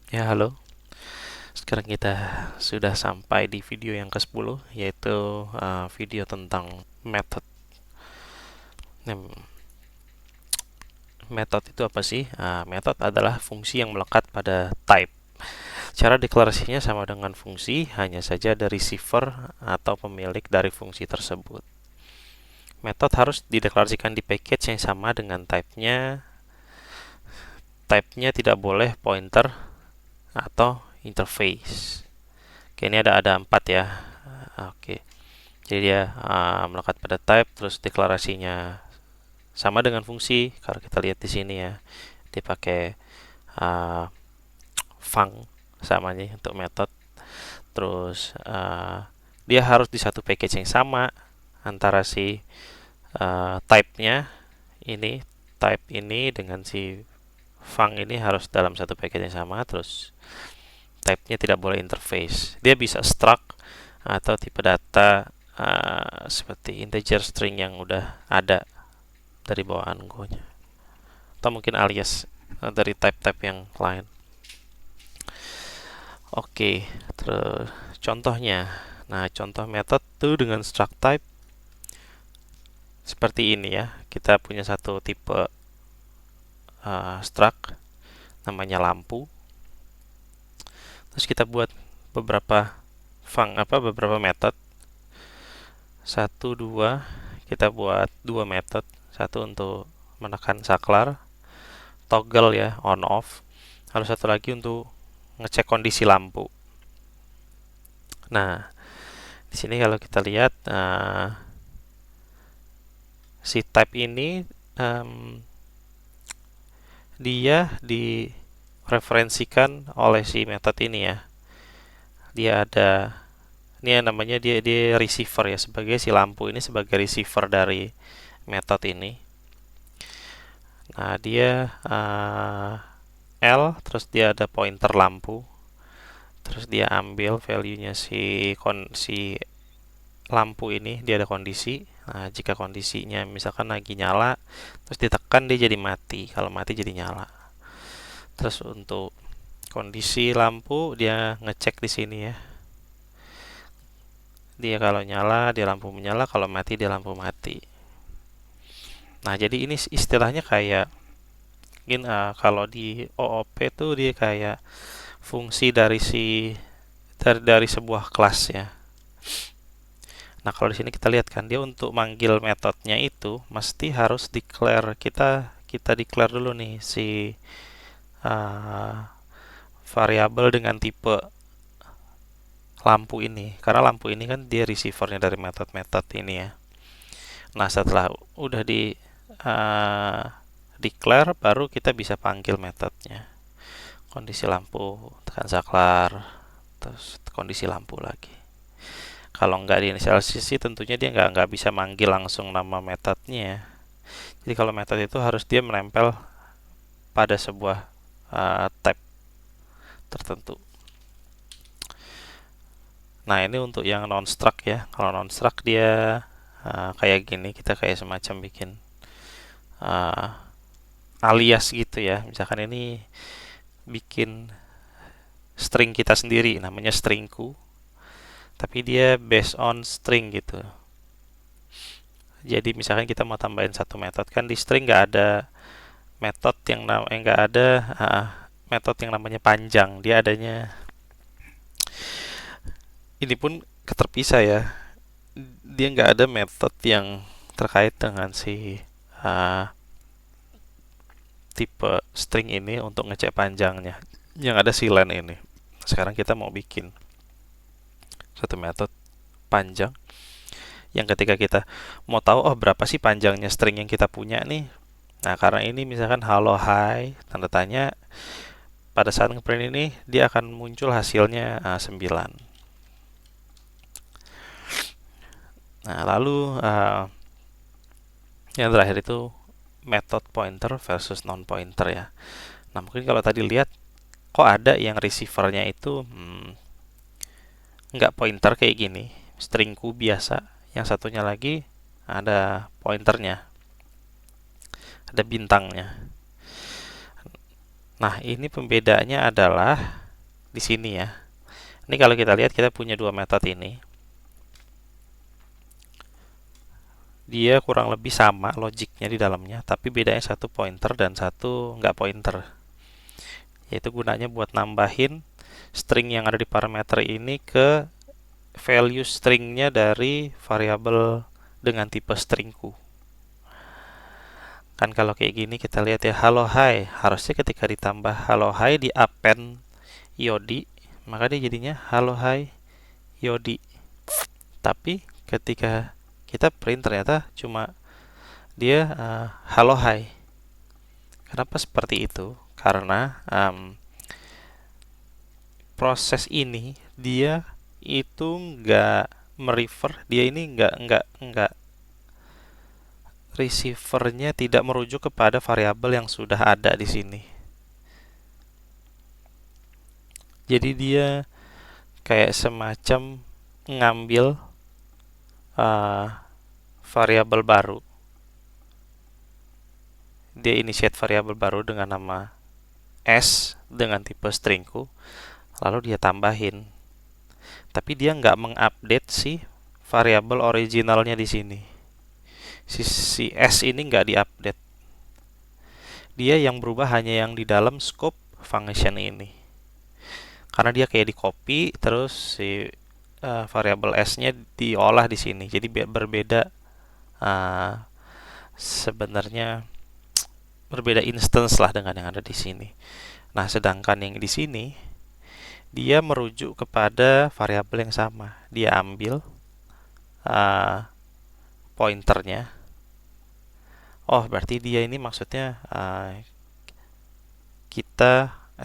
Ya, halo. Sekarang kita sudah sampai di video yang ke-10, yaitu video tentang method. Nah, method itu apa sih? Method adalah fungsi yang melekat pada type. Cara deklarasinya sama dengan fungsi, hanya saja ada receiver atau pemilik dari fungsi tersebut. Method harus dideklarasikan di package yang sama dengan type-nya. Type-nya tidak boleh pointer atau interface. Oke, ini ada 4 ya. Oke. Jadi dia melekat pada type, terus deklarasinya sama dengan fungsi. Kalau kita lihat di sini ya, dia pakai uh, func samanya untuk method. Terus dia harus di satu package yang sama antara si type-nya ini, type ini dengan si func ini harus dalam satu package yang sama. Terus type-nya tidak boleh interface. Dia bisa struct atau tipe data seperti integer string yang udah ada dari bawaan Go-nya, atau mungkin alias dari type-type yang lain. Oke, terus contohnya. Nah, contoh method tuh dengan struct type seperti ini ya. Kita punya satu tipe struct namanya lampu. Terus kita buat beberapa method. Satu, dua, kita buat dua method. Satu untuk menekan saklar, toggle ya, on off. Lalu satu lagi untuk ngecek kondisi lampu. Nah, di sini kalau kita lihat si type ini dia direferensikan oleh si method ini ya. Dia ada ini yang namanya dia receiver ya, sebagai si lampu ini sebagai receiver dari method ini. Nah, dia L, terus dia ada pointer lampu. Terus dia ambil value-nya si lampu ini, dia ada kondisi. Nah, jika kondisinya misalkan lagi nyala, terus ditekan dia jadi mati. Kalau mati jadi nyala. Terus untuk kondisi lampu dia ngecek di sini ya. Dia kalau nyala, dia lampu menyala, kalau mati dia lampu mati. Nah, jadi ini istilahnya kayak mungkin kalau di OOP tuh dia kayak fungsi dari sebuah kelas ya. Nah, kalau di sini kita lihat kan dia untuk manggil metodenya itu mesti harus declare, kita declare dulu nih si uh, variabel dengan tipe lampu ini, karena lampu ini kan dia receivernya dari metode-metode ini ya. Nah, setelah udah di uh, declare, baru kita bisa panggil metodenya. Kondisi lampu, tekan saklar, terus kondisi lampu lagi. Kalau nggak diinisialisasi sih tentunya dia nggak bisa manggil langsung nama metodenya. Jadi kalau metode itu harus dia menempel pada sebuah type tertentu. Nah, ini untuk yang non struct ya. Kalau non struct dia kayak gini, kita kayak semacam bikin uh, alias gitu ya. Misalkan ini bikin string kita sendiri, namanya stringku, tapi dia based on string gitu. Jadi misalkan kita mau tambahin satu metode, kan di string nggak ada metode nggak ada metode yang namanya panjang. Dia adanya ini pun terpisah ya. Dia nggak ada metode yang terkait dengan si uh, tipe string ini untuk ngecek panjangnya. Yang ada si len ini. Sekarang kita mau bikin satu metode panjang yang ketika kita mau tahu berapa sih panjangnya string yang kita punya nih. Nah, karena ini misalkan hello hi tanda tanya, pada saat ngeprint ini dia akan muncul hasilnya 9. Nah, lalu yang terakhir itu method pointer versus non pointer ya. Nah, mungkin kalau tadi lihat kok ada yang receivernya itu nggak pointer kayak gini, stringku biasa. Yang satunya lagi ada pointernya, ada bintangnya. Nah, ini pembedanya adalah di sini ya. Ini kalau kita lihat kita punya dua metode ini. Dia kurang lebih sama logiknya di dalamnya, tapi bedanya satu pointer dan satu nggak pointer. Yaitu gunanya buat nambahin string yang ada di parameter ini ke value stringnya dari variabel dengan tipe stringku. Kan kalau kayak gini kita lihat ya, hello hi, harusnya ketika ditambah hello hi di append Yodi, maka dia jadinya hello hi Yodi. Tapi ketika kita print ternyata cuma dia hello hi. Kenapa seperti itu? Karena proses ini dia itu nggak merefer, dia ini nggak receivernya tidak merujuk kepada variabel yang sudah ada di sini. Jadi dia kayak semacam ngambil variabel baru. Dia initiate variabel baru dengan nama s dengan tipe stringku, lalu dia tambahin. Tapi dia nggak mengupdate si variabel originalnya di sini. Si s ini nggak diupdate. Dia yang berubah hanya yang di dalam scope function ini. Karena dia kayak di copy, terus si variabel s-nya diolah di sini. Jadi berbeda, sebenarnya berbeda instance lah dengan yang ada di sini. Nah, sedangkan yang di sini dia merujuk kepada variabel yang sama. Dia ambil pointernya. Oh, berarti dia ini maksudnya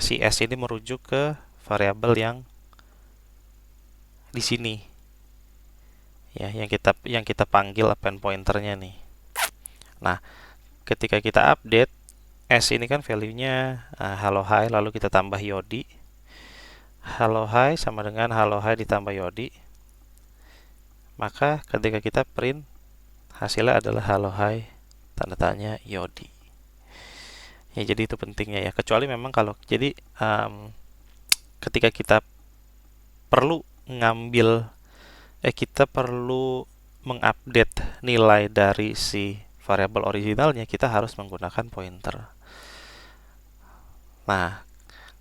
si s ini merujuk ke variabel yang di sini. Ya, yang kita panggil append pointernya nih. Nah, ketika kita update s ini kan value-nya hello hi, lalu kita tambah Yodi. Hello hi sama dengan hello hi ditambah Yodi. Maka ketika kita print, hasilnya adalah hello hi tanda tanya Yodi. Ya, jadi itu pentingnya ya. Kecuali memang kalau jadi ketika kita perlu kita perlu mengupdate nilai dari si variabel originalnya, kita harus menggunakan pointer. Nah,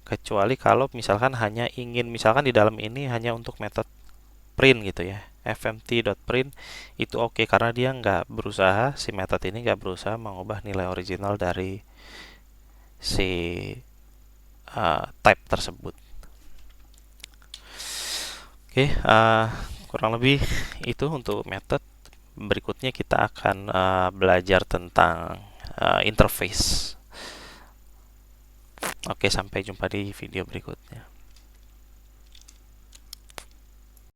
kecuali kalau misalkan hanya ingin, misalkan di dalam ini hanya untuk metode print gitu ya, fmt.print itu oke, karena dia nggak berusaha, si metode ini nggak berusaha mengubah nilai original dari si type tersebut. Oke, kurang lebih itu untuk metode. Berikutnya kita akan belajar tentang interface. Oke, sampai jumpa di video berikutnya.